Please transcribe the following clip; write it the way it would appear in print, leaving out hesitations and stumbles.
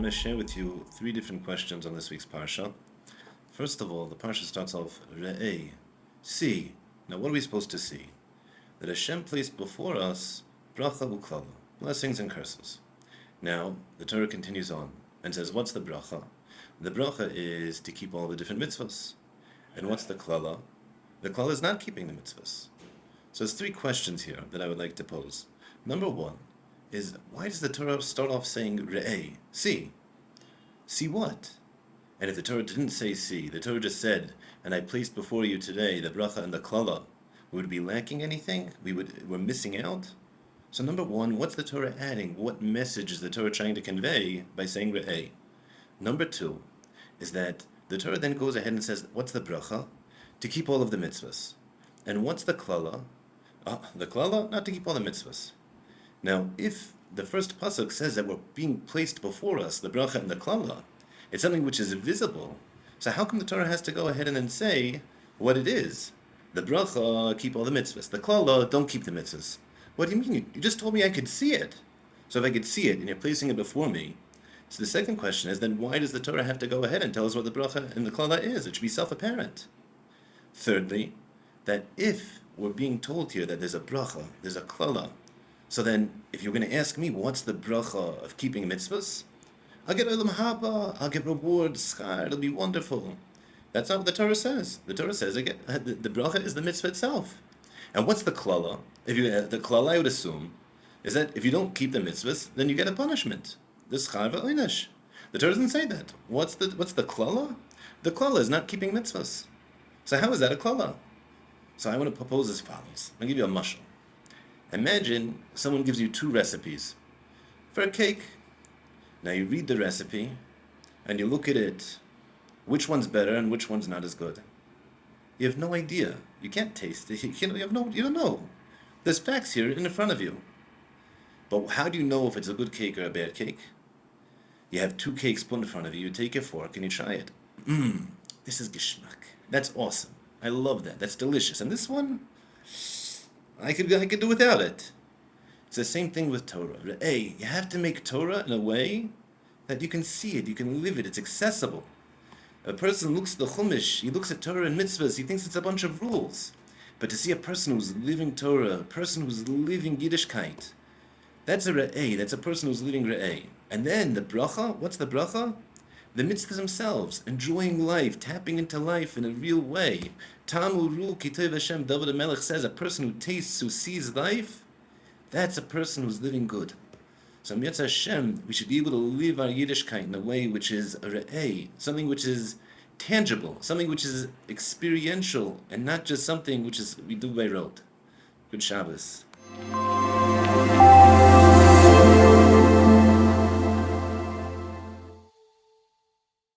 want to share with you three different questions on this week's Parsha. First of all, the Parsha starts off, Re'ei, see. Now what are we supposed to see? That Hashem placed before us bracha u'klala, blessings and curses. Now, the Torah continues on and says, what's the bracha? The bracha is to keep all the different mitzvahs. And what's the klala? The klala is not keeping the mitzvahs. So there's three questions here that I would like to pose. Number one is, why does the Torah start off saying re'ei, see? See what? And if the Torah didn't say see, the Torah just said, and I placed before you today the bracha and the klala, would we be lacking anything? We're missing out? So number one, what's the Torah adding? What message is the Torah trying to convey by saying re'ei? Number two is that the Torah then goes ahead and says, what's the bracha? To keep all of the mitzvahs. And what's the klala? The klala, not to keep all the mitzvahs. Now, if the first pasuk says that we're being placed before us, the bracha and the klala, it's something which is visible. So how come the Torah has to go ahead and then say what it is? The bracha, keep all the mitzvahs. The klala, don't keep the mitzvahs. What do you mean? You just told me I could see it. So if I could see it and you're placing it before me, so the second question is, then why does the Torah have to go ahead and tell us what the bracha and the klala is? It should be self-apparent. Thirdly, that if we're being told here that there's a bracha, there's a klala, so then if you're going to ask me what's the bracha of keeping mitzvahs, I'll get olam haba, I'll get rewards, schar, it'll be wonderful. That's not what the Torah says. The Torah says again, the bracha is the mitzvah itself. And what's the klala? The klala, I would assume, is that if you don't keep the mitzvahs, then you get a punishment. The schar v'oinish. The Torah doesn't say that. What's the klala? The klala is not keeping mitzvahs. So how is that a klala? So I want to propose as follows. I'll give you a mashal. Imagine someone gives you two recipes for a cake. Now you read the recipe and you look at it. Which one's better and which one's not as good? You have no idea. You can't taste it. You don't know. There's facts here in front of you. But how do you know if it's a good cake or a bad cake? You have two cakes put in front of you. You take your fork and you try it. This is geschmack. That's awesome. I love that. That's delicious. And this one, I could do without it. It's the same thing with Torah. Hey, you have to make Torah in a way that you can see it, you can live it, it's accessible. A person looks at the Chumash, he looks at Torah and mitzvahs, he thinks it's a bunch of rules. But to see a person who's living Torah, a person who's living Yiddishkeit, that's a re'ei, that's a person who's living re'ei. And then the bracha, what's the bracha? The mitzvahs themselves, enjoying life, tapping into life in a real way. Tamu ru kitov Hashem, David HaMelech says, a person who tastes, who sees life, that's a person who's living good. So Mitzvah Hashem, we should be able to live our Yiddishkeit in a way which is a re'ei, something which is tangible, something which is experiential, and not just something which is we do by rote. Good Shabbos.